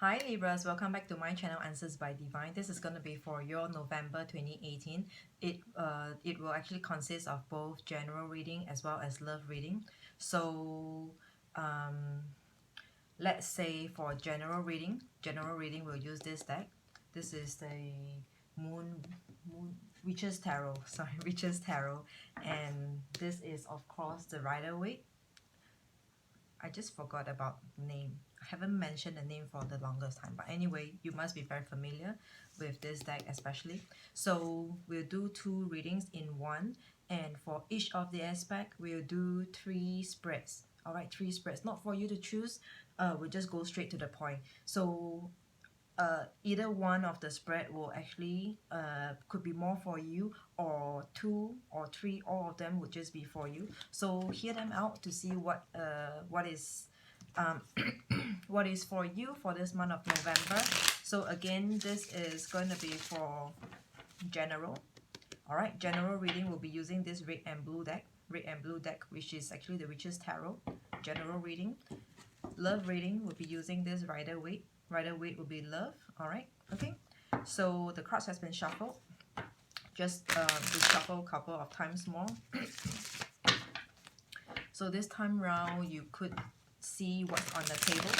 Hi Libras, welcome back to my channel Answers by Divine. This is going to be for your November 2018. It will actually consist of both general reading as well as love reading. So let's say for general reading we'll use this deck. This is the moon Witch's Tarot, sorry, Witch's Tarot, and this is of course the Rider-Waite. I just forgot about the name. I haven't mentioned the name for the longest time, but anyway, you must be very familiar with this deck especially. So we'll do 2 readings in one, and for each of the aspect we'll do 3 spreads. Alright, 3 spreads, not for you to choose. We'll just go straight to the point. So either one of the spread will actually could be more for you, or 2 or 3, all of them would just be for you. So hear them out to see what is what is for you for this month of November. So again, this is going to be for general. Alright, general reading will be using this red and blue deck, which is actually the Witch's Tarot. General reading. Love reading will be using this Rider-Waite. Rider-Waite will be love. Alright, okay. So the cards has been shuffled. Just reshuffle a couple of times more. So this time round, you could see what's on the table.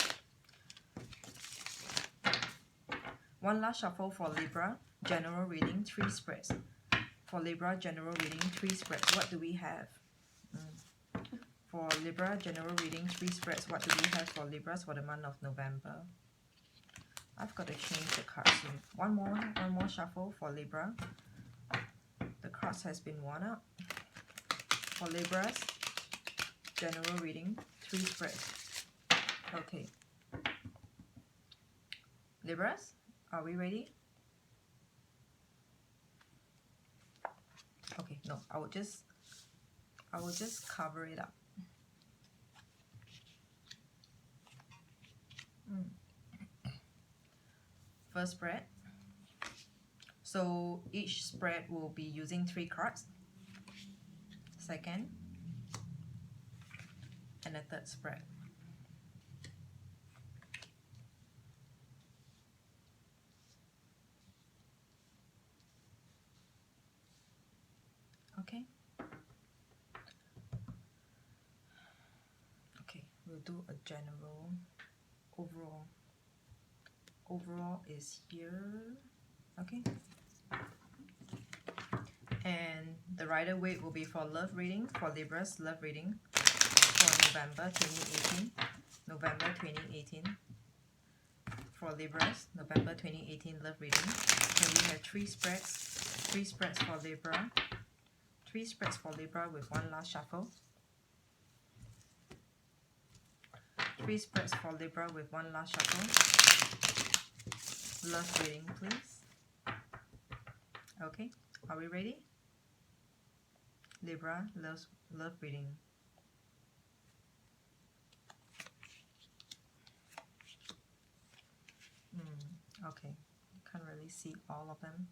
One last shuffle for Libra, general reading, 3 spreads. For Libra, general reading, 3 spreads. What do we have? For Libra, general reading, 3 spreads. What do we have for Libras for the month of November? I've got to change the cards soon. One more shuffle for Libra. The cards has been worn out. For Libras, general reading, 3 spreads. Okay. Libras, are we ready? Okay, no, I will just cover it up. First spread. So each spread will be using 3 cards. Second, and a third spread. Okay. Okay, we'll do a general. Overall is here. Okay. And the Rider-Waite will be for love reading, for Libras, love reading for November 2018. November 2018. For Libras, November 2018 love reading. And we have 3 spreads. 3 spreads for Libra. 3 spreads for Libra with one last shuffle. 3 spreads for Libra with one last shuffle. Love reading, please. Okay, are we ready? Libra, love reading. Okay, can't really see all of them.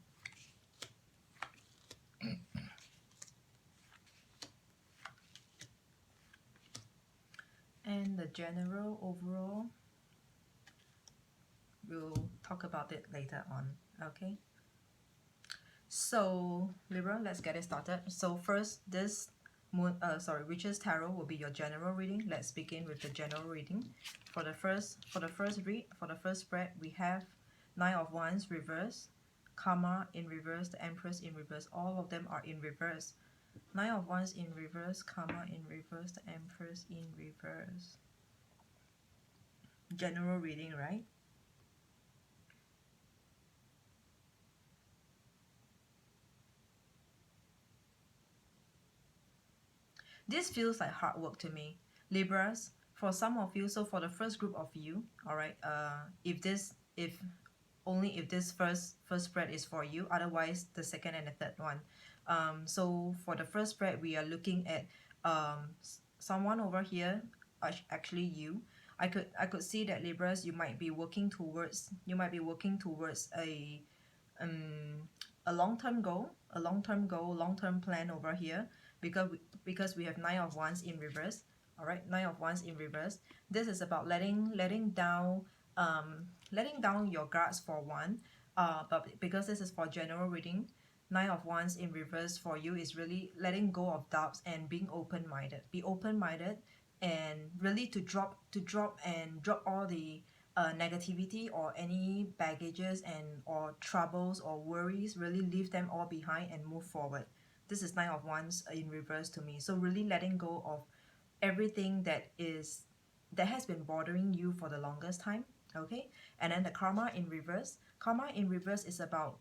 And the general, overall, we'll talk about it later on. Okay, so Libra, let's get it started. So first, this Witch's Tarot will be your general reading. Let's begin with the general reading. For the first spread, we have 9 of Wands reverse, Karma in reverse, the Empress in reverse. All of them are in reverse. 9 of Wands in reverse, Karma in reverse, the Empress in reverse. General reading, right? This feels like hard work to me, Libras. For some of you, so for the first group of you, all right, if this first spread is for you, otherwise the second and the third one. So for the first spread, we are looking at someone over here, actually you. I could see that, Libras, you might be working towards a long-term goal, long-term plan over here, because we have 9 of Wands in reverse. All right, 9 of Wands in reverse. This is about letting down letting down your guards for one, but because this is for general reading, Nine of Wands in reverse for you is really letting go of doubts and being open-minded. Be open-minded and really to drop all the negativity or any baggages and or troubles or worries. Really leave them all behind and move forward. This is Nine of Wands in reverse to me. So really letting go of everything that has been bothering you for the longest time. Okay, and then the karma in reverse. Karma in reverse is about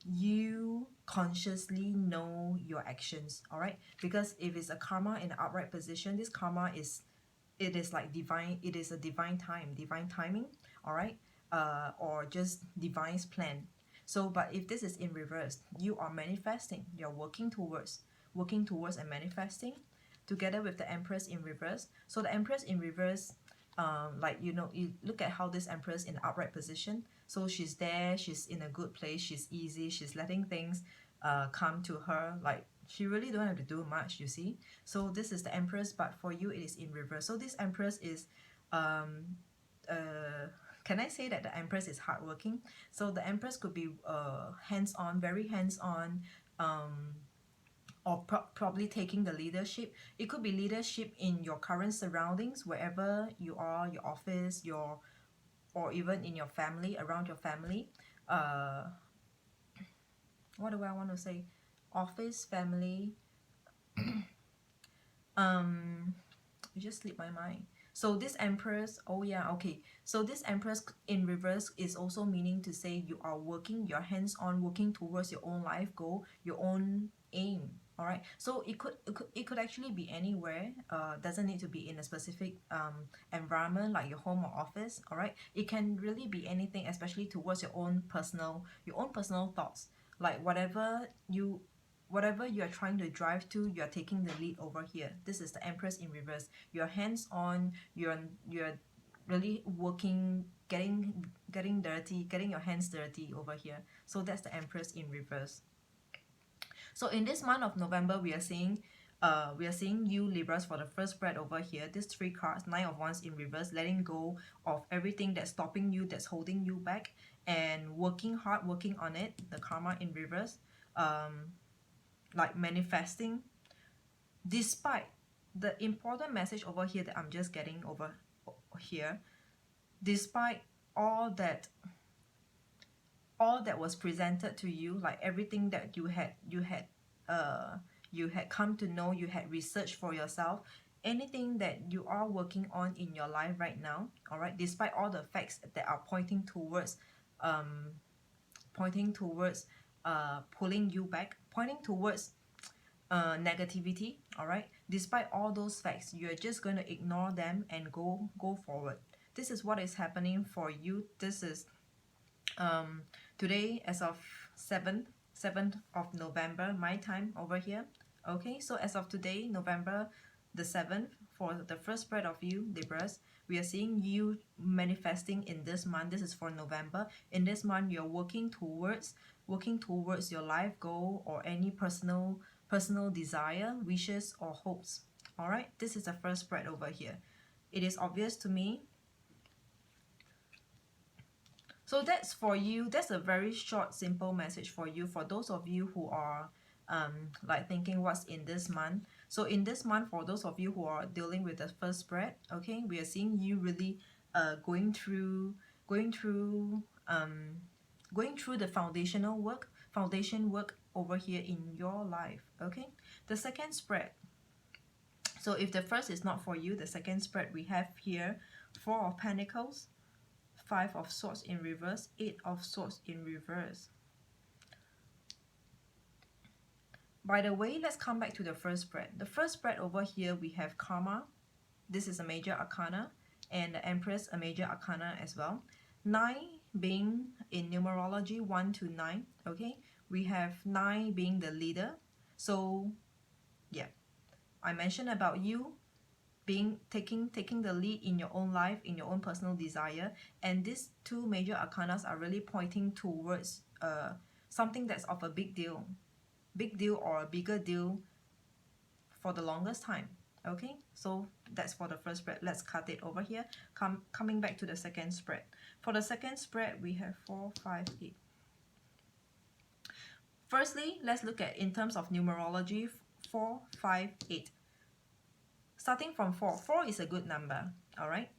you consciously know your actions. All right, because if it's a karma in the upright position, this karma is, it is like divine, it is a divine timing. All right, or just divine's plan. So but if this is in reverse, you are manifesting, you're working towards and manifesting together with the Empress in reverse. So the Empress in reverse, like, you know, you look at how this Empress in the upright position. So she's there, she's in a good place, she's easy, she's letting things come to her. Like, she really don't have to do much, you see. So this is the Empress, but for you it is in reverse. So this Empress is can I say that the Empress is hardworking? So the Empress could be hands-on, very hands-on, or probably taking the leadership. It could be leadership in your current surroundings, wherever you are, your office, or even in your family, around your family. What do I want to say? Office, family. It just slipped my mind. So this Empress, oh yeah, okay. So this Empress in reverse is also meaning to say you are working, you're hands-on, working towards your own life goal, your own aim. All right. So it could actually be anywhere. Doesn't need to be in a specific environment like your home or office. All right. It can really be anything, especially towards your own personal thoughts. Like whatever you are trying to drive to, you are taking the lead over here. This is the Empress in reverse. You're hands-on, you're really working, getting dirty, getting your hands dirty over here. So that's the Empress in reverse. So in this month of November, we are seeing you Libras for the first spread over here. These three cards, Nine of Wands in reverse, letting go of everything that's stopping you, that's holding you back, and working hard, working on it. The karma in reverse, like manifesting, despite the important message over here that I'm just getting over here, despite all that was presented to you, like everything that you had come to know, you had researched for yourself, anything that you are working on in your life right now, all right, despite all the facts that are pointing towards pulling you back, pointing towards negativity, all right, despite all those facts, you're just going to ignore them and go forward. This is what is happening for you. This is today, as of 7th of November, my time over here. Okay, so as of today, November the 7th, for the first spread of you Libras, we are seeing you manifesting in this month. This is for November. In this month, you're working towards your life goal or any personal desire, wishes, or hopes. All right, this is the first spread over here. It is obvious to me. So that's for you. That's a very short, simple message for you. For those of you who are like thinking what's in this month. So in this month, for those of you who are dealing with the first spread, okay, we are seeing you really going through the foundation work over here in your life. Okay, the second spread. So if the first is not for you, the second spread we have here, Four of Pentacles, Five of Swords in reverse, Eight of Swords in reverse. By the way, let's come back to the first spread. The first spread over here, we have Karma. This is a major arcana, and the Empress, a major arcana as well. 9 being in numerology, 1 to 9. Okay, we have 9 being the leader. So yeah, I mentioned about you taking the lead in your own life, in your own personal desire, and these two major arcanas are really pointing towards something that's of a big deal or a bigger deal for the longest time. Okay, so that's for the first spread. Let's cut it over here. Coming back to the second spread. For the second spread, we have 4, 5, 8. Firstly, let's look at in terms of numerology, 4, 5, 8. Starting from 4, 4 is a good number, all right?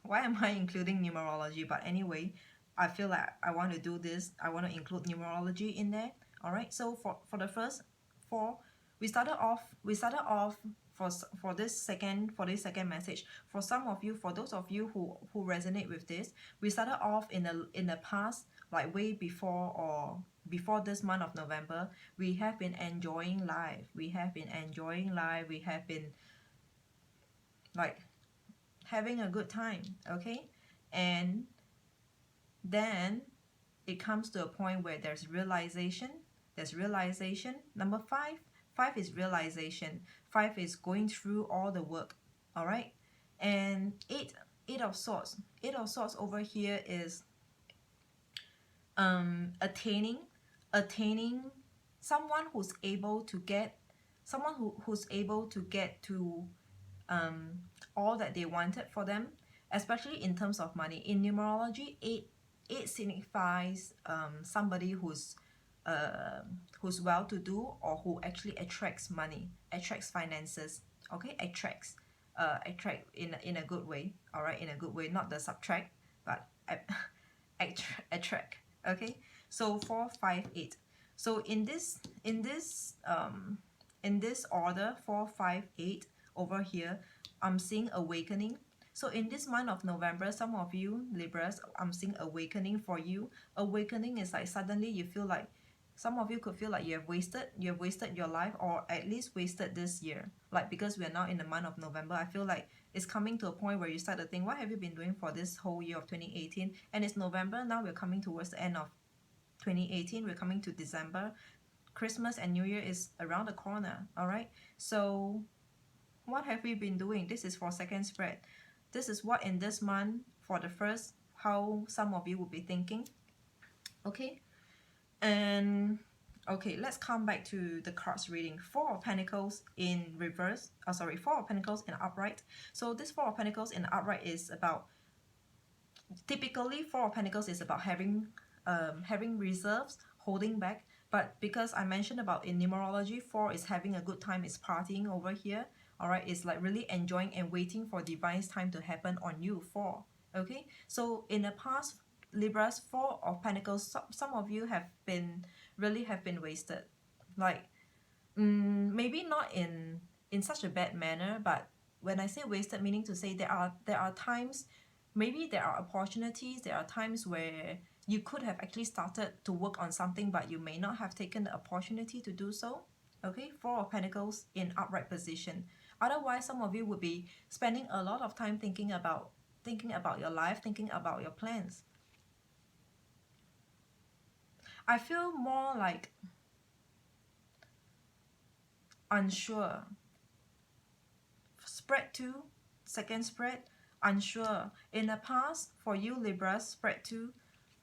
Why am I including numerology? But anyway, I feel like I want to do this. I want to include numerology in there, all right? So for the first 4, we started off for this second message. For some of you, for those of you who resonate with this, we started off in the past, like way before or before this month of November. We have been enjoying life. We have been like having a good time, okay? And then it comes to a point where there's realization. Number 5 is realization. 5 is going through all the work, all right? And 8 of swords over here is attaining someone who's able to get to all that they wanted for them, especially in terms of money. In numerology, 8 signifies somebody who's well-to-do, or who actually attracts money, attracts finances, okay? Attract in a good way, all right? In a good way, not the subtract, but attract, okay? So 4, 5, 8. So in this order, 4, 5, 8 over here, I'm seeing awakening. So in this month of November, some of you Libras, I'm seeing awakening for you. Awakening is like suddenly you feel like, some of you could feel like you have wasted your life, or at least wasted this year. Like, because we are now in the month of November, I feel like it's coming to a point where you start to think, what have you been doing for this whole year of 2018? And it's November, now we're coming towards the end of 2018, we're coming to December. Christmas and New Year is around the corner, all right? So what have we been doing? This is for second spread. This is what in this month, for the first, how some of you will be thinking, okay? And okay, let's come back to the cards reading. 4 of Pentacles in reverse, 4 of Pentacles in upright. So this 4 of Pentacles in upright is about, typically 4 of Pentacles is about having reserves, holding back. But because I mentioned about in numerology, 4 is having a good time, is partying over here, all right? It's like really enjoying and waiting for divine's time to happen on you, 4, okay? So in the past, Libras, 4 of Pentacles, some of you have been wasted. Like, maybe not in such a bad manner, but when I say wasted, meaning to say there are times, maybe there are opportunities, there are times where you could have actually started to work on something, but you may not have taken the opportunity to do so, okay? 4 of Pentacles in upright position. Otherwise, some of you would be spending a lot of time thinking about your life, thinking about your plans. I feel more like unsure. Spread 2, second spread, unsure. In the past, for you Libras, spread 2,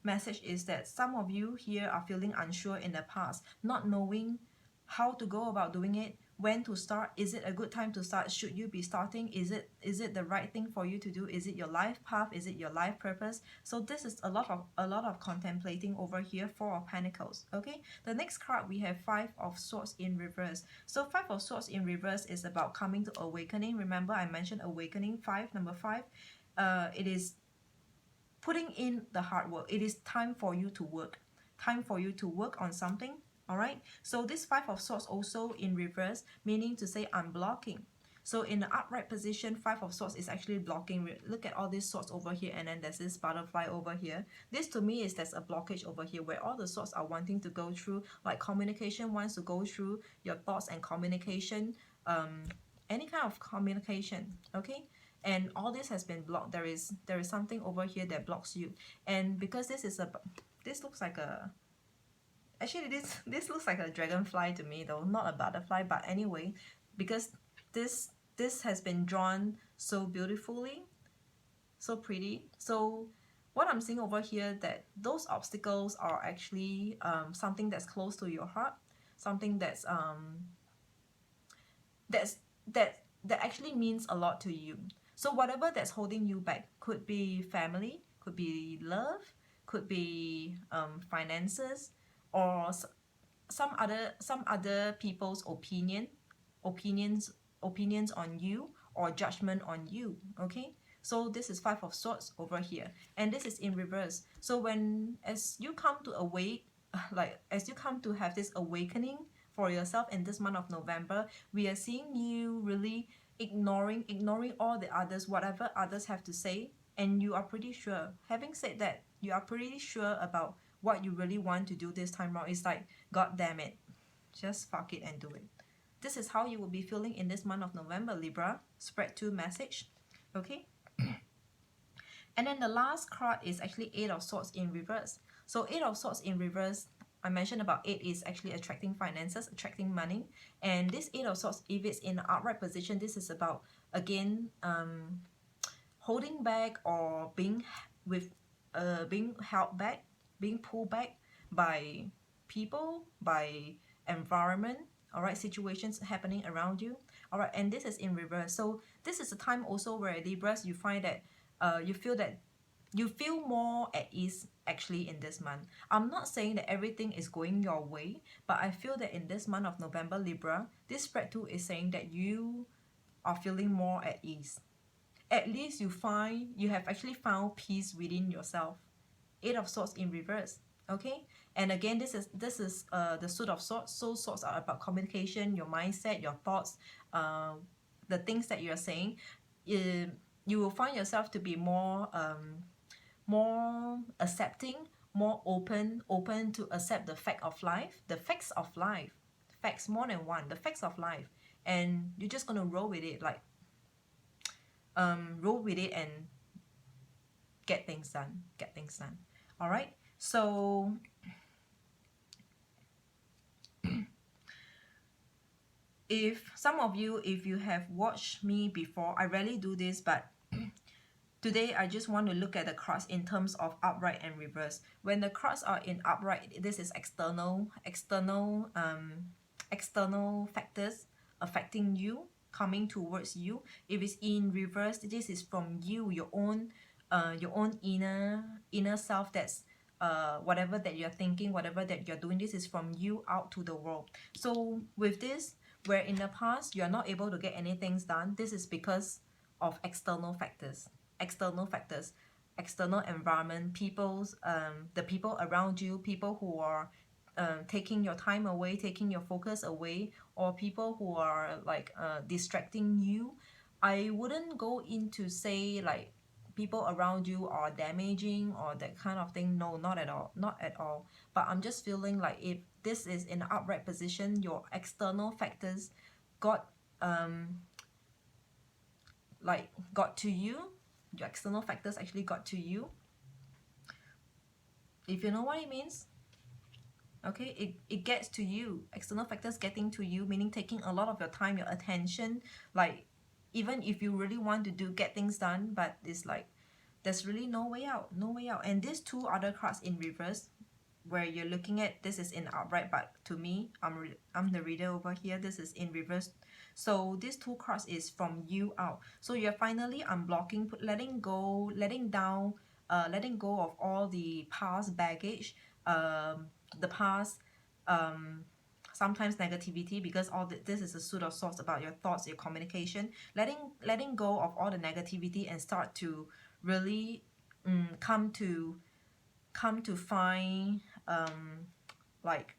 message is that some of you here are feeling unsure in the past, not knowing how to go about doing it, when to start. Is it a good time to start? Should you be starting? Is it the right thing for you to do? Is it your life path? Is it your life purpose? So this is a lot of contemplating over here. 4 of Pentacles, okay? The next card we have 5 of Swords in reverse. So 5 of Swords in reverse is about coming to awakening. Remember I mentioned awakening, 5, number 5. It is putting in the hard work. It is time for you to work. Time for you to work on something. All right, so this 5 of Swords also in reverse, meaning to say I'm blocking. So in the upright position, 5 of Swords is actually blocking. Look at all these swords over here, and then there's this butterfly over here. This to me is there's a blockage over here where all the swords are wanting to go through, like communication wants to go through, your thoughts and communication, any kind of communication, okay? And all this has been blocked. There is something over here that blocks you. And because this looks like a, actually this looks like a dragonfly to me though, not a butterfly, but anyway, because this has been drawn so beautifully, so pretty. So what I'm seeing over here, that those obstacles are actually something that's close to your heart, something that's that actually means a lot to you. So whatever that's holding you back, could be family, could be love, could be finances, or some other people's opinions opinions on you, or judgment on you. Okay, so this is Five of Swords over here, and this is in reverse. So when as you come to awake, like as you come to have this awakening for yourself in this month of November, we are seeing you really ignoring all the others, whatever others have to say, and you are pretty sure, having said that, you are pretty sure about what you really want to do this time around. It's like, god damn it, just fuck it and do it. This is how you will be feeling in this month of November, Libra. Spread 2 message. Okay, and then the last card is actually Eight of Swords in reverse. So Eight of Swords in reverse, I mentioned about 8 is actually attracting finances, attracting money. And this Eight of Swords, if it's in an upright position, this is about, again, holding back, or being held back, being pulled back by people, by environment, all right, situations happening around you, all right. And this is in reverse. So this is a time also where, Libras, you find that you feel more at ease actually in this month. I'm not saying that everything is going your way, but I feel that in this month of November, Libra, this spread 2 is saying that you are feeling more at ease. At least you have actually found peace within yourself. Eight of Swords in reverse. Okay, and again, this is the Suit of Swords. So swords are about communication, your mindset, your thoughts, the things that you're saying. You will find yourself to be more accepting, more open to accept the fact of life, the facts of life, facts more than one, the facts of life, and you're just gonna roll with it, like roll with it and get things done. All right, so if some of you, if you have watched me before, I rarely do this, but today I just want to look at the cards in terms of upright and reverse. When the cards are in upright, this is external factors affecting you, coming towards you. If it's in reverse, this is from you, your own inner self. That's whatever that you're thinking, whatever that you're doing, this is from you out to the world. So with this, where in the past you're not able to get anything done, this is because of external factors, external environment, the people around you, people who are taking your time away, taking your focus away, or people who are like distracting you. I wouldn't go into say like people around you are damaging or that kind of thing. No, not at all. But I'm just feeling like if this is in an upright position, your external factors got to you. Your external factors actually got to you, if you know what it means. Okay, it gets to you. External factors getting to you, meaning taking a lot of your time, your attention. Like, even if you really want to get things done, but it's like there's really no way out. And these two other cards in reverse, where you're looking at, this is in upright, but to me, I'm the reader over here, this is in reverse. So these two cards is from you out. So you're finally unblocking, letting go of all the past baggage, the past sometimes negativity, because this is a Suit of Swords about your thoughts, your communication, letting go of all the negativity and start to really come to find like,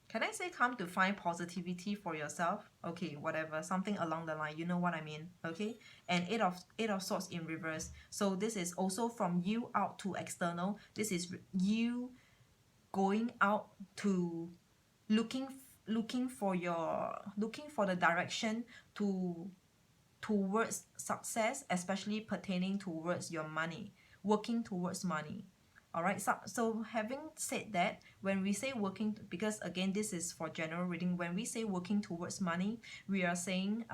can I say come to find positivity for yourself? Okay, whatever, something along the line, you know what I mean. Okay, and Eight of Swords in reverse. So this is also from you out to external. This is you going out to looking for the direction towards success, especially pertaining towards your money, working towards money. All right, so having said that, when we say working, because again this is for general reading, when we say working towards money, we are saying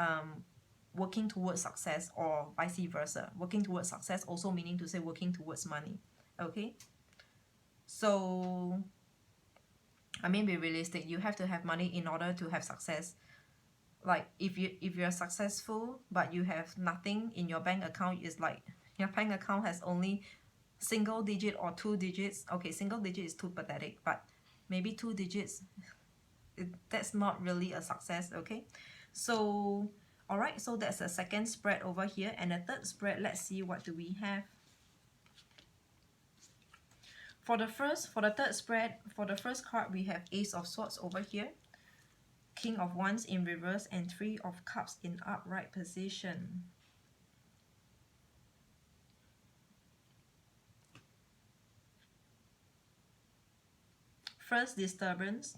working towards success, or vice versa. Working towards success also meaning to say working towards money. Okay, so I mean, be realistic, you have to have money in order to have success. Like if you're successful but you have nothing in your bank account, is like your bank account has only single digit or 2 digits. Okay, single digit is too pathetic, but maybe 2 digits, that's not really a success. Okay, so all right, so that's a second spread over here. And a third spread, let's see what do we have. For the third spread, for the first card, we have Ace of Swords over here, King of Wands in reverse, and Three of Cups in upright position. First, disturbance.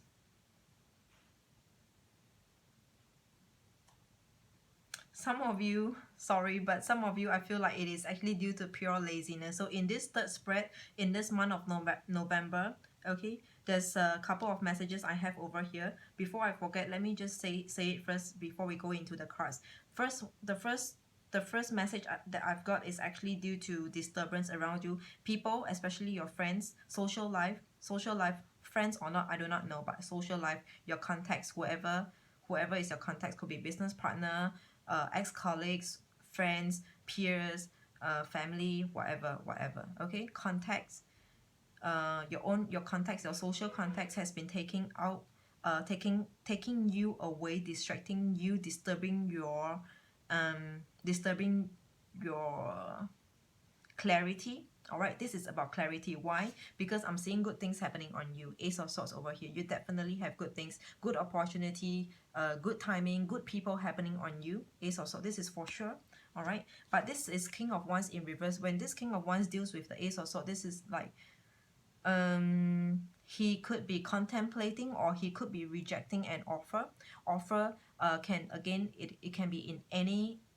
Some of you, sorry, but some of you, I feel like it is actually due to pure laziness. So in this third spread, in this month of November, okay, there's a couple of messages I have over here. Before I forget, let me just say it first before we go into the cards. The first message that I've got is actually due to disturbance around you. People, especially your friends, social life, friends or not, I do not know, but social life, your contacts, whoever is your contacts, could be business partner, ex-colleagues, friends, peers, family, whatever. Okay, contacts, your contacts, your social contacts has been taking you away, distracting you, disturbing your clarity. All right, this is about clarity. Why? Because I'm seeing good things happening on you. Ace of Swords over here. You definitely have good things, good opportunity, good timing, good people happening on you. Ace of Swords, this is for sure. All right, but this is King of Wands in reverse. When this King of Wands deals with the Ace of Swords, this is like he could be contemplating, or he could be rejecting an offer. Can, again, it can be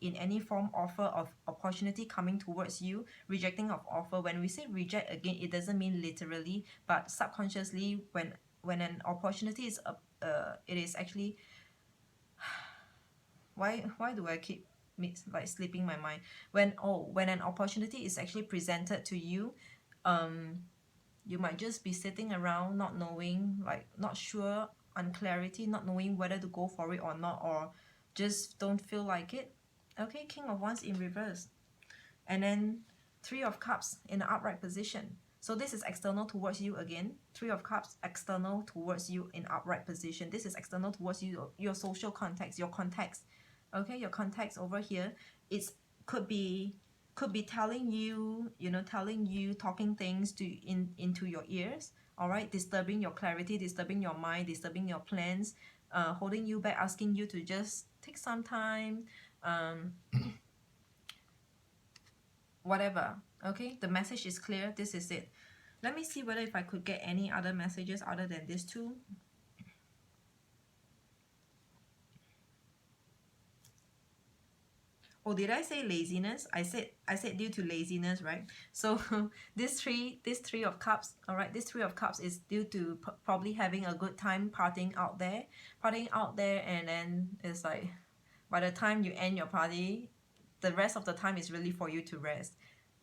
in any form, offer of opportunity coming towards you, rejecting of offer. When we say reject, again, it doesn't mean literally, but subconsciously, when an opportunity is it is actually, why do I keep like slipping my mind, when an opportunity is actually presented to you, you might just be sitting around not knowing, like not sure, unclarity, not knowing whether to go for it or not, or just don't feel like it. Okay, King of Wands in reverse, and then Three of Cups in the upright position. So this is external towards you again. Three of Cups, external towards you in upright position. This is external towards you, your social contacts, your contacts. Okay, your contacts over here. It's could be telling you, talking things into your ears. All right, disturbing your clarity, disturbing your mind, disturbing your plans, holding you back, asking you to just take some time, whatever. Okay, the message is clear. This is it. Let me see whether if I could get any other messages other than these two. Oh, did I say laziness? I said due to laziness, right? So this three of cups, all right, this Three of Cups is due to probably having a good time partying out there, and then it's like by the time you end your party, the rest of the time is really for you to rest.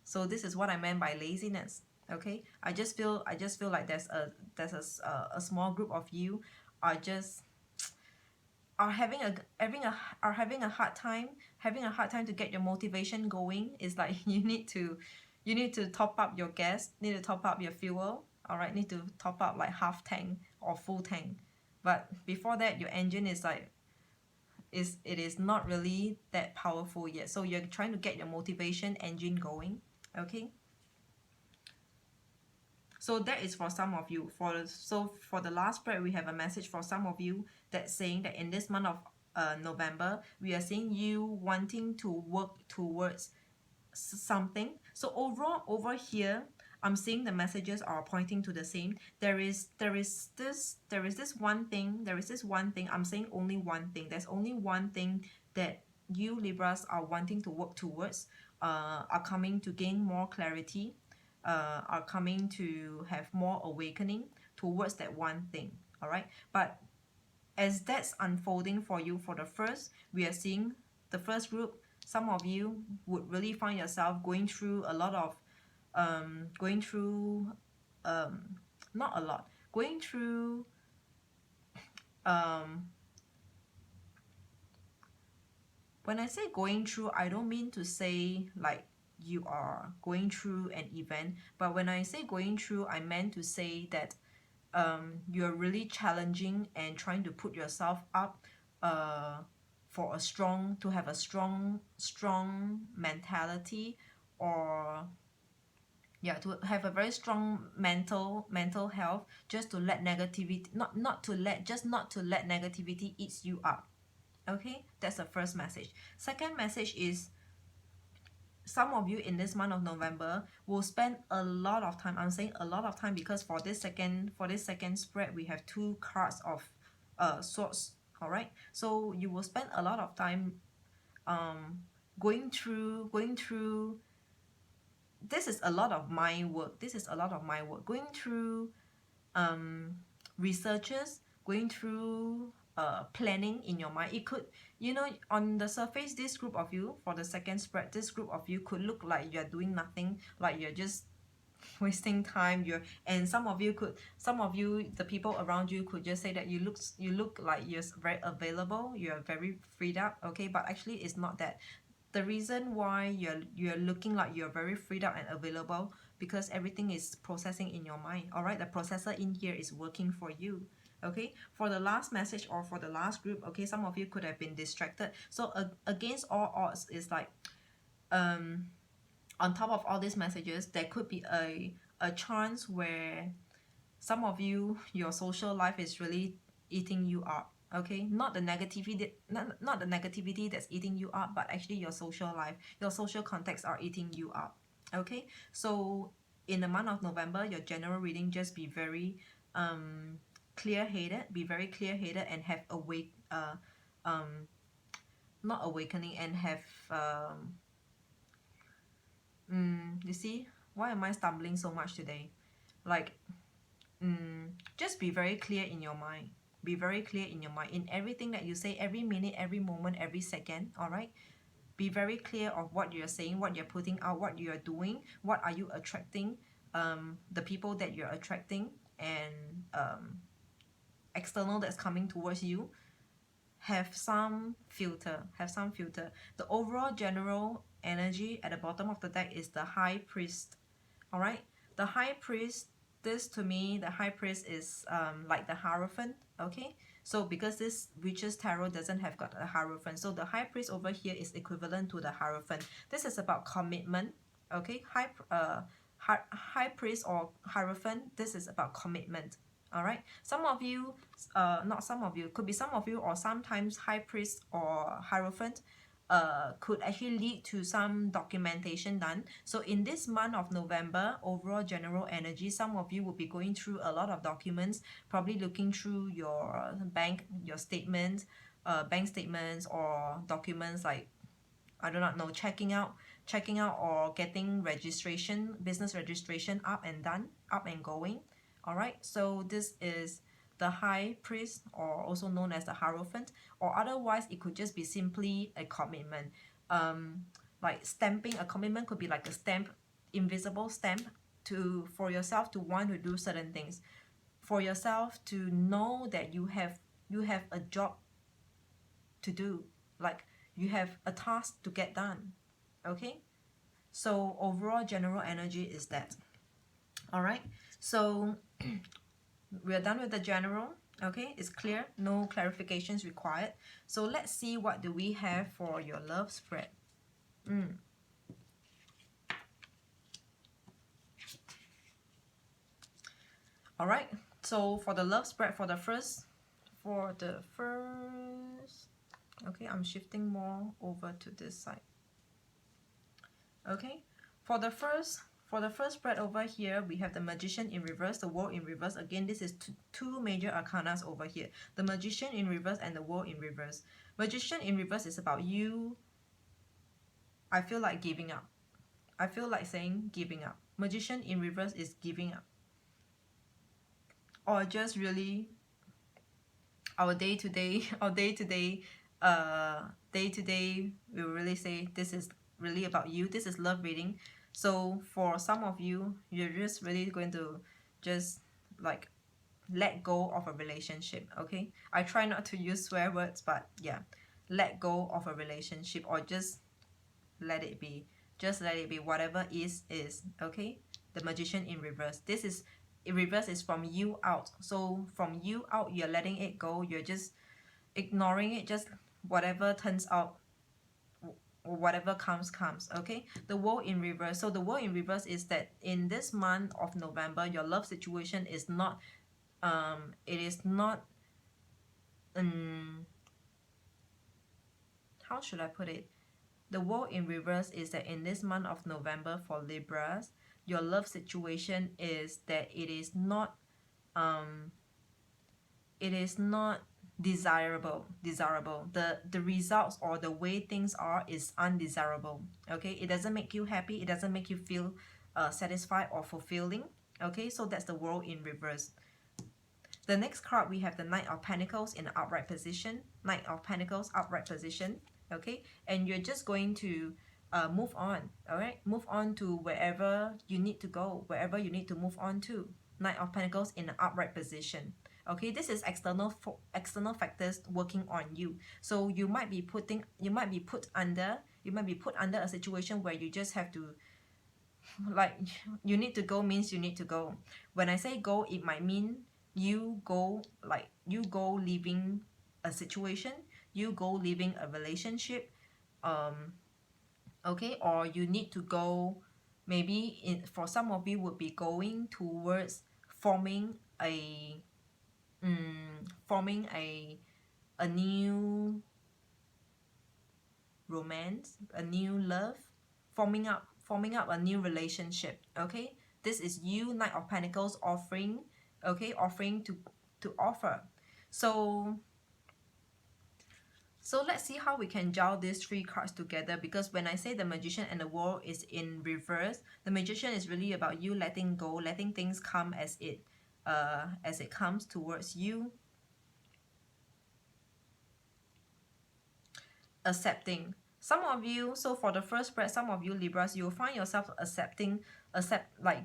So this is what I meant by laziness. Okay, I just feel like there's a small group of you are just are having a hard time to get your motivation going. Is like you need to top up your gas, need to top up your fuel. All right, need to top up like half tank or full tank. But before that, your engine is like it is not really that powerful yet. So you're trying to get your motivation engine going. Okay, so that is for some of you. For the last spread, we have a message for some of you that's saying that in this month of November, we are seeing you wanting to work towards something. So overall, over here, I'm seeing the messages are pointing to the same. There is this one thing. I'm saying only one thing. There's only one thing that you Libras are wanting to work towards, are coming to gain more clarity, are coming to have more awakening towards that one thing. All right, but as that's unfolding for you, for the first, we are seeing the first group. Some of you would really find yourself going through a lot of not a lot, going through when I say going through, I don't mean to say like you are going through an event, but when I say going through, I meant to say that you're really challenging and trying to put yourself up for a strong, to have a strong mentality, or yeah, to have a very strong mental health, just to let negativity, not to let negativity eats you up. Okay, that's the first message. Second message is, some of you in this month of November will spend a lot of time. I'm saying a lot of time because for this second spread, we have two cards of swords. All right, so you will spend a lot of time going through. This is a lot of mind work. Going through researches, going through planning in your mind. It could, you know, on the surface, this group of you, for the second spread, this group of you could look like you're doing nothing, like you're just wasting time. And some of you, the people around you could just say that you look like you're very available, you're very freed up. Okay, but actually it's not that. The reason why you're looking like you're very freed up and available, because everything is processing in your mind. All right, the processor in here is working for you. Okay, for the last message, or for the last group, okay, some of you could have been distracted. So against all odds, is like on top of all these messages, there could be a chance where some of you, your social life is really eating you up. Okay, not the negativity, not the negativity that's eating you up, but actually your social life, your social contacts are eating you up. Okay, so in the month of November, your general reading, just be very clear-headed, and have not awakening, and have you see, why am I stumbling so much today? Like, just be very clear in your mind. Be very clear in your mind in everything that you say, every minute, every moment, every second. All right, be very clear of what you're saying, what you're putting out, what you're doing, what are you attracting, the people that you're attracting, and external that's coming towards you. Have some filter. The overall general energy at the bottom of the deck is the High Priest. All right, the High Priest, this to me, the High Priest is like the Hierophant. Okay, so because this Witch's Tarot doesn't have got a Hierophant, so the High Priest over here is equivalent to the Hierophant. This is about commitment. Okay, High Priest or Hierophant, this is about commitment. All right, some of you, not some of you, could be some of you, or sometimes High Priest or Hierophant could actually lead to some documentation done. So in this month of November, overall general energy, some of you will be going through a lot of documents, probably looking through your bank statements, or documents like, I do not know, checking out or getting registration, business registration up and done, up and going. All right, so this is the High Priest, or also known as the Hierophant, or otherwise it could just be simply a commitment. Like stamping, a commitment could be like a stamp, invisible stamp, for yourself to want to do certain things, for yourself to know that you have a job to do, like you have a task to get done. Okay, so overall general energy is that. All right, so we are done with the general. Okay, it's clear, no clarifications required. So let's see, what do we have for your love spread. All right, so for the love spread, for the first, okay, I'm shifting more over to this side. Okay, for the first spread over here, we have the Magician in reverse, the World in reverse. Again, this is two major arcanas over here, the Magician in reverse and the World in reverse. Magician in reverse is about you. I feel like giving up. I feel like saying giving up. Magician in reverse is giving up, or just really our day-to-day we will really say this is really about you. This is love reading. So for some of you, you're just really going to just like let go of a relationship. Okay, I try not to use swear words, but yeah, let go of a relationship, or just let it be. Just let it be. Whatever is, okay? The Magician in reverse. This is, in reverse is from you out. So from you out, you're letting it go. You're just ignoring it. Just whatever turns out, or whatever comes, okay? The World in reverse. So the World in reverse is that in this month of November, your love situation is not, it is not, how should I put it? The World in reverse is that in this month of November for Libras, your love situation is that it is not desirable. The results or the way things are is undesirable. Okay, it doesn't make you happy, it doesn't make you feel satisfied or fulfilling. Okay, so that's the World in reverse. The next card, we have the Knight of Pentacles in the upright position. Knight of Pentacles, upright position. Okay, and you're just going to move on. All right, move on to wherever you need to go, wherever you need to move on to. Knight of Pentacles in the upright position. Okay, this is external factors working on you. So you might be put under a situation where you just have to, like, you need to go means you need to go. When I say go, it might mean you go leaving a situation, you go leaving a relationship, okay, or you need to go, maybe for some of you would be going towards forming a new romance, a new love, forming up a new relationship. Okay, this is you, Knight of Pentacles, offering to offer. So let's see how we can gel these three cards together, because when I say the Magician and the World is in reverse, the Magician is really about you letting go, letting things come as it comes towards you. Accepting. Some of you, so for the first spread, some of you Libras, you'll find yourself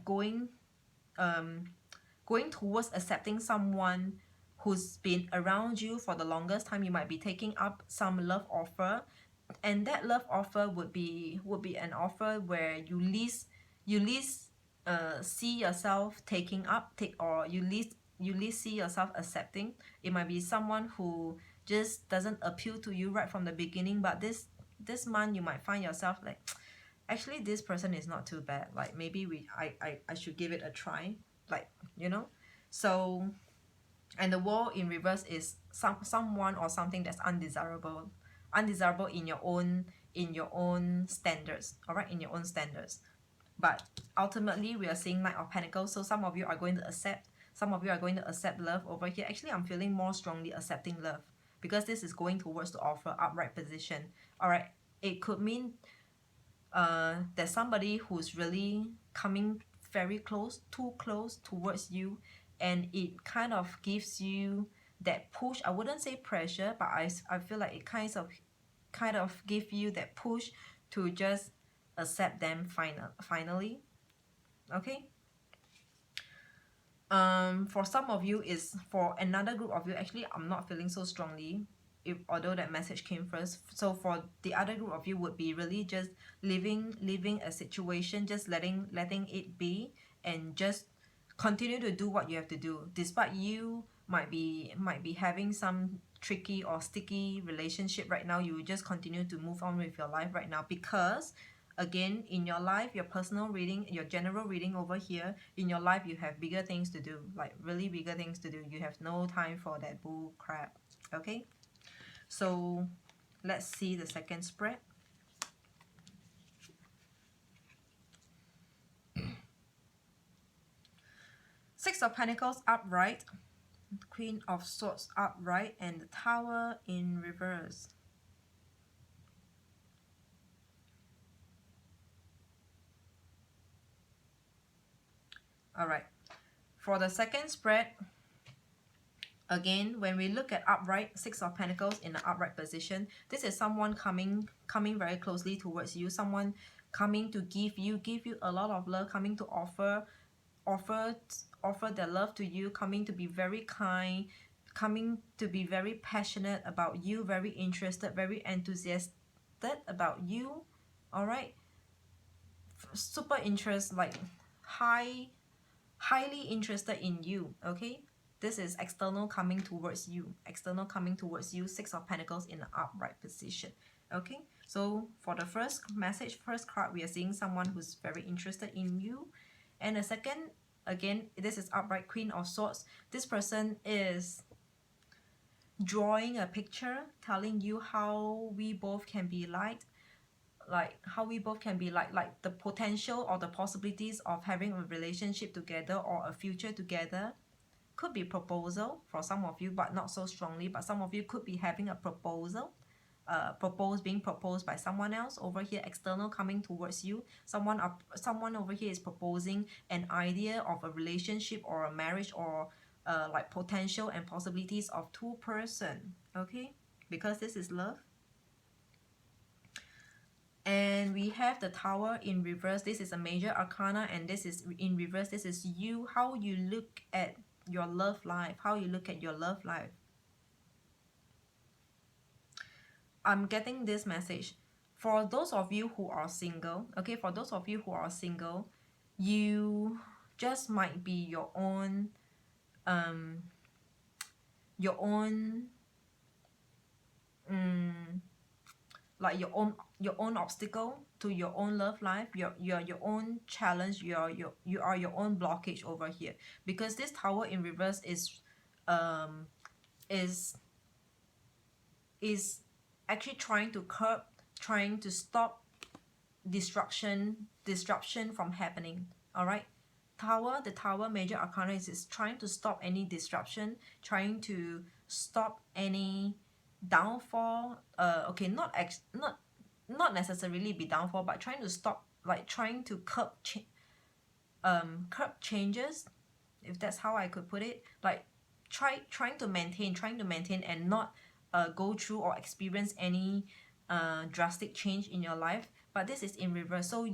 going towards accepting someone who's been around you for the longest time. You might be taking up some love offer, and that love offer would be an offer where you least see yourself or you least see yourself accepting. It might be someone who just doesn't appeal to you right from the beginning, but this month you might find yourself like, actually this person is not too bad, like maybe I should give it a try, like, you know. So, and the World in reverse is someone or something that's undesirable in your own standards. All right, in your own standards. But ultimately we are seeing Knight of Pentacles, so some of you are going to accept love over here. Actually, I'm feeling more strongly accepting love, because this is going towards the offer, upright position. All right, it could mean there's somebody who's really coming very close, too close towards you, and it kind of gives you that push. I wouldn't say pressure, but I feel like it kind of give you that push to just accept them finally. Okay. For some of you, is for another group of you, actually I'm not feeling so strongly, although that message came first. So for the other group of you, would be really just leaving a situation, just letting it be, and just continue to do what you have to do, despite you might be having some tricky or sticky relationship right now. You will just continue to move on with your life right now, because again, in your life, your personal reading, your general reading over here, in your life you have bigger things to do, like really bigger things to do. You have no time for that bull crap. Okay, so let's see the second spread. Six of Pentacles upright, Queen of Swords upright, and the Tower in reverse. Alright, for the second spread, again, when we look at upright, Six of Pentacles in the upright position, this is someone coming very closely towards you, someone coming to give you a lot of love, coming to offer their love to you, coming to be very kind, coming to be very passionate about you, very interested, very enthusiastic about you. All right, super interest, like highly interested in you. Okay, this is external coming towards you, external coming towards you. Six of Pentacles in the upright position. Okay, so for the first message, first card, we are seeing someone who's very interested in you. And the second, again, this is upright, Queen of Swords. This person is drawing a picture, telling you how we both can be like how we both can be like the potential or the possibilities of having a relationship together or a future together. Could be proposal for some of you, but not so strongly. But some of you could be having a proposal, being proposed by someone else over here, external coming towards you. Someone over here is proposing an idea of a relationship or a marriage, or like potential and possibilities of two-person. Okay, because this is love. And we have the Tower in reverse. This is a major arcana, and this is in reverse. This is you, how you look at your love life, how you look at your love life. I'm getting this message. For those of you who are single, okay, for those of you who are single, you just might be your own like your own obstacle to your own love life. You're your own challenge. You are your own blockage over here, because this Tower in reverse is actually trying to curb, trying to stop disruption from happening. All right, Tower, the Tower major arcana is trying to stop any disruption, trying to stop any downfall. Okay, not necessarily be downfall, but trying to stop, like trying to curb changes, if that's how I could put it. Like trying to maintain and not go through or experience any drastic change in your life. But this is in reverse. So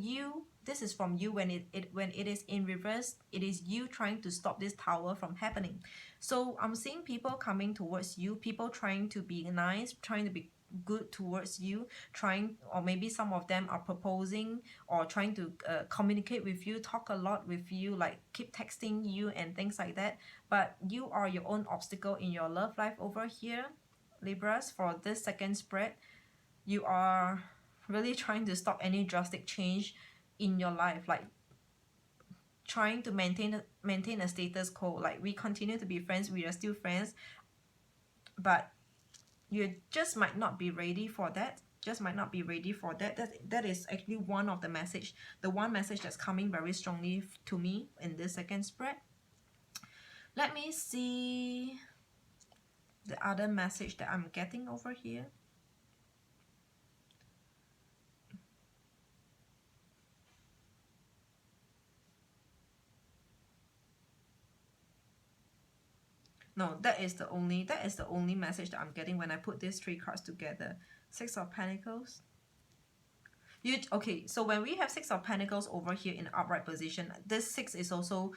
this is from you. When it is in reverse, it is you trying to stop this Tower from happening. So I'm seeing people coming towards you, people trying to be nice, trying to be good towards you, trying, or maybe some of them are proposing or trying to communicate with you, talk a lot with you, like keep texting you and things like that. But you are your own obstacle in your love life over here, Libras. For this second spread, you are really trying to stop any drastic change in your life, like trying to maintain a status quo. Like, we continue to be friends, we are still friends, but you just might not be ready for that. That is actually one of the message, the one message that's coming very strongly to me in this second spread. Let me see the other message that I'm getting over here. No, that is the only message that I'm getting when I put these three cards together. Six of Pentacles. Okay, so when we have Six of Pentacles over here in upright position, this six is also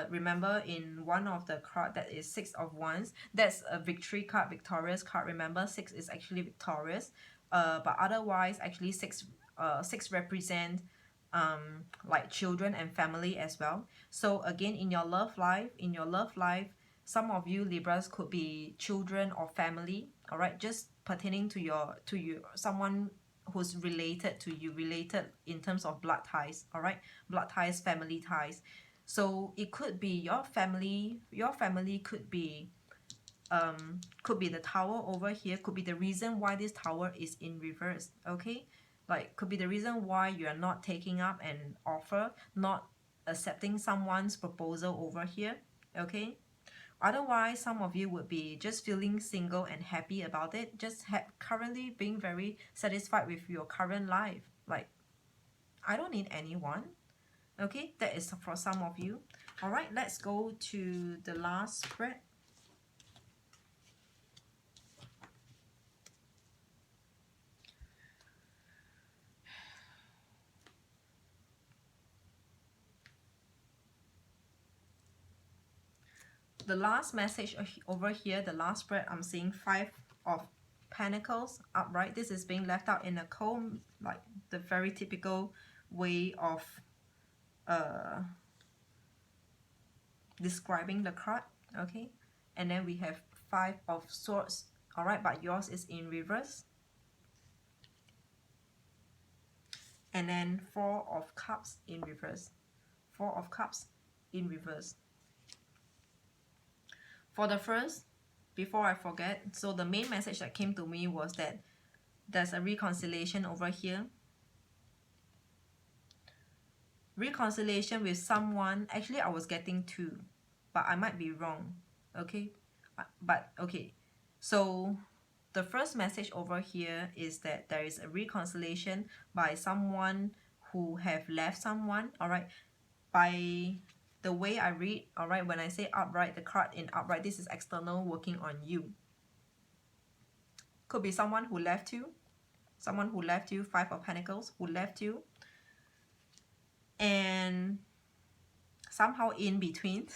remember, in one of the card that is Six of Wands, that's a victory card, victorious card. Remember, six is actually victorious, but otherwise actually six represent like children and family as well. So again, in your love life, some of you Libras could be children or family. All right, just pertaining to your someone who's related to you, related in terms of blood ties. All right, blood ties, family ties. So it could be your family could be the Tower over here, could be the reason why this Tower is in reverse. Okay, like could be the reason why you are not taking up an offer, not accepting someone's proposal over here. Okay, otherwise some of you would be just feeling single and happy about it, just currently being very satisfied with your current life. Like, I don't need anyone. Okay, that is for some of you. All right, let's go to the last spread. The last message over here, the last spread, I'm seeing 5 of Pentacles upright. This is being left out in a cold, like the very typical way of describing the card, okay? And then we have 5 of Swords, all right, but yours is in reverse. And then 4 of Cups in reverse. 4 of Cups in reverse. For the first, before I forget, so the main message that came to me was that there's a reconciliation over here. Reconciliation with someone. Actually, I was getting 2, but I might be wrong, okay? But okay, so the first message over here is that there is a reconciliation by someone who have left someone, all right? By the way I read, all right, when I say upright, the card in upright, this is external working on you. Could be someone who left you, 5 of Pentacles, who left you. And somehow in between,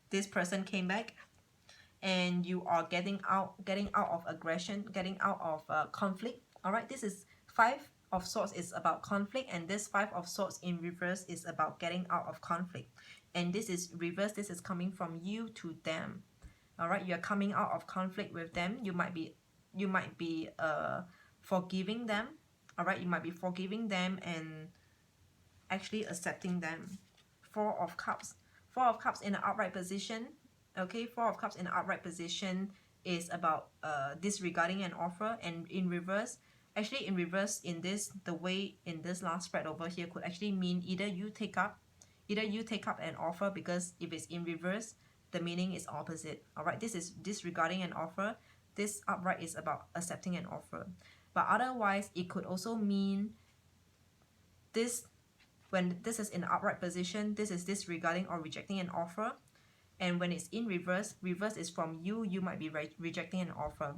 this person came back, and you are getting out of aggression, getting out of conflict. All right, this is 5 of Swords is about conflict, and this 5 of Swords in reverse is about getting out of conflict. And this is reverse. This is coming from you to them. All right, you're coming out of conflict with them. You might be forgiving them. All right, you might be forgiving them and actually accepting them. 4 of Cups. 4 of Cups in an upright position. Okay, 4 of Cups in an upright position is about disregarding an offer. And in reverse, actually in reverse, in this, the way in this last spread over here could actually mean either you take up an offer, because if it's in reverse, the meaning is opposite. All right, this is disregarding an offer. This upright is about accepting an offer. But otherwise, it could also mean this, when this is in upright position, this is disregarding or rejecting an offer. And when it's in reverse, reverse is from you. You might be rejecting an offer.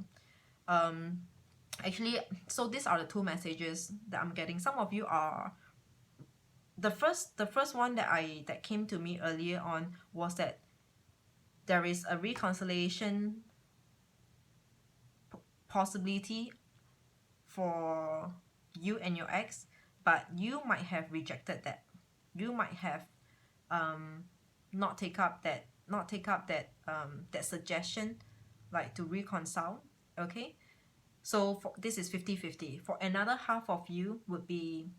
Actually, so these are the 2 messages that I'm getting. Some of you are, the first one that came to me earlier on was that there is a reconciliation possibility for you and your ex, but you might have rejected that. You might have not take up that suggestion, like to reconcile. Okay, so this is 50-50. For another half of you would be,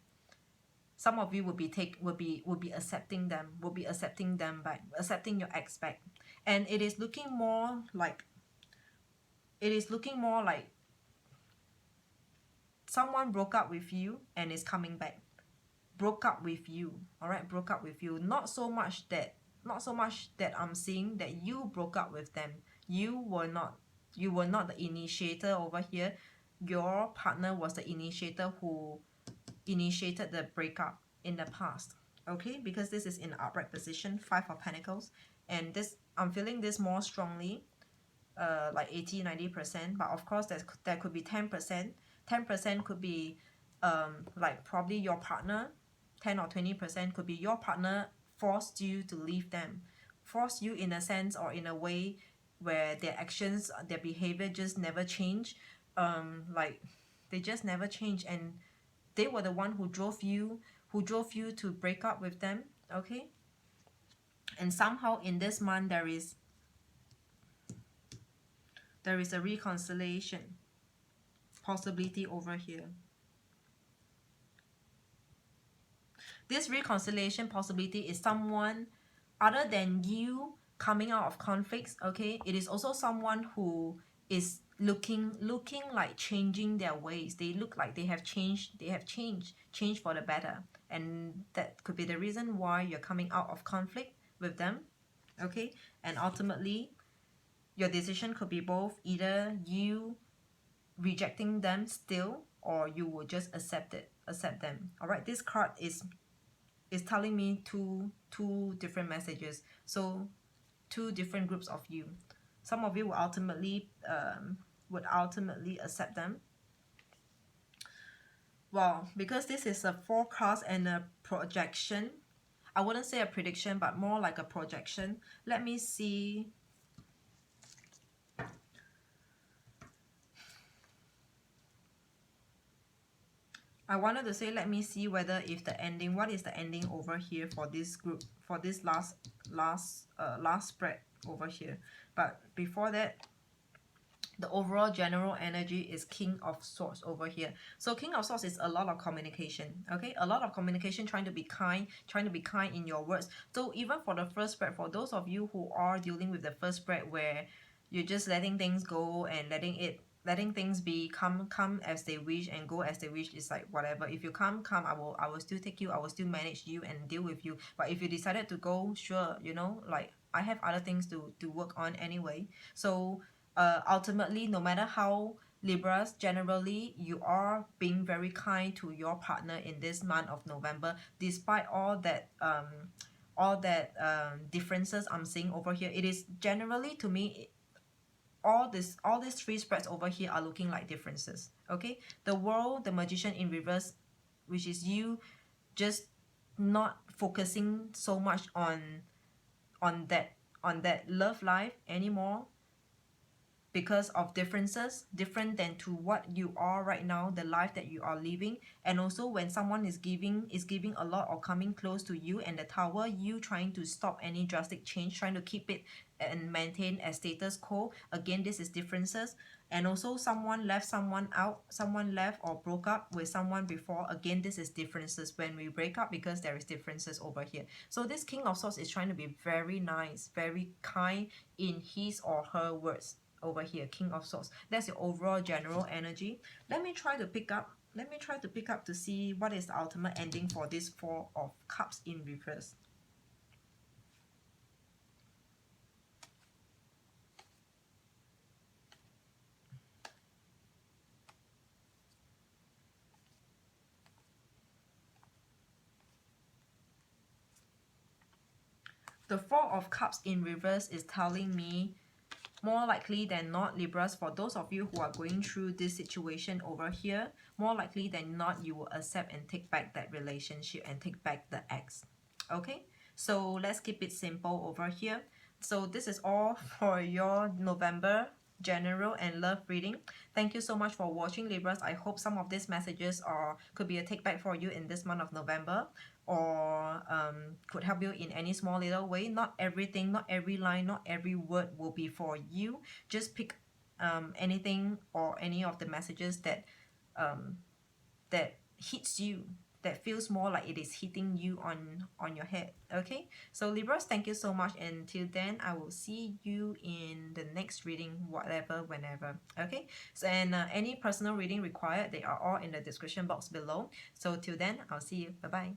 some of you would be accepting them back, accepting your ex back. And it is looking more like someone broke up with you and is coming back. Broke up with you. All right, broke up with you. Not so much that I'm seeing that you broke up with them. You were not the initiator over here. Your partner was the initiator who initiated the breakup in the past. Okay, because this is in upright position, 5 of Pentacles, and this, I'm feeling this more strongly, like 80-90%. But of course, there could be 10%. 10% could be like probably your partner. 10 or 20% could be your partner forced you to leave them, forced you in a sense or in a way where their actions, their behavior just never change. Like they just never change, and they were the one who drove you to break up with them. Okay, and somehow in this month there is a reconciliation possibility over here. This reconciliation possibility is someone other than you coming out of conflicts. Okay, it is also someone who is looking like changing their ways. They look like they have changed for the better, and that could be the reason why you're coming out of conflict with them. Okay, and ultimately your decision could be both, either you rejecting them still, or you will just accept them. All right, this card is telling me two different messages. So 2 different groups of you. Some of you will ultimately accept them. Well, because this is a forecast and a projection, I wouldn't say a prediction, but more like a projection. Let me see. I wanted to say, let me see whether if the ending, what is the ending over here for this group, for this last spread over here. But before that, the overall general energy is King of Swords over here. So King of Swords is a lot of communication, okay? A lot of communication, trying to be kind in your words. So even for the first spread, for those of you who are dealing with the first spread where you're just letting things go and letting things be, come as they wish and go as they wish, is like whatever. If you come, I will still take you, I will still manage you and deal with you. But if you decided to go, sure, you know, like I have other things to work on anyway. So ultimately, no matter how, Libras, generally you are being very kind to your partner in this month of November, despite all that differences I'm seeing over here. It is generally, to me, all these three spreads over here are looking like differences, okay? The World, the Magician in reverse, which is you just not focusing so much on that love life anymore, because of differences, different than to what you are right now, the life that you are living. And also when someone is giving a lot or coming close to you, and the Tower, you trying to stop any drastic change, trying to keep it and maintain a status quo. Again, this is differences. And also someone left someone out, someone left or broke up with someone before. Again, this is differences when we break up, because there is differences over here. So this King of Swords is trying to be very nice, very kind in his or her words over here. King of Swords, that's your overall general energy. Let me try to pick up to see what is the ultimate ending for this Four of Cups in reverse. The Four of Cups in reverse is telling me, more likely than not, Libras, for those of you who are going through this situation over here, more likely than not, you will accept and take back that relationship and take back the ex. Okay, so let's keep it simple over here. So this is all for your November general and love reading. Thank you so much for watching, Libras. I hope some of these messages could be a take back for you in this month of November, or could help you in any small little way. Not everything, not every line, not every word will be for you. Just pick anything or any of the messages that that hits you, that feels more like it is hitting you on your head. Okay, so Libras, thank you so much. Until then, I will see you in the next reading, whatever, whenever. Okay, so and any personal reading required, they are all in the description box below. So till then, I'll see you. Bye bye.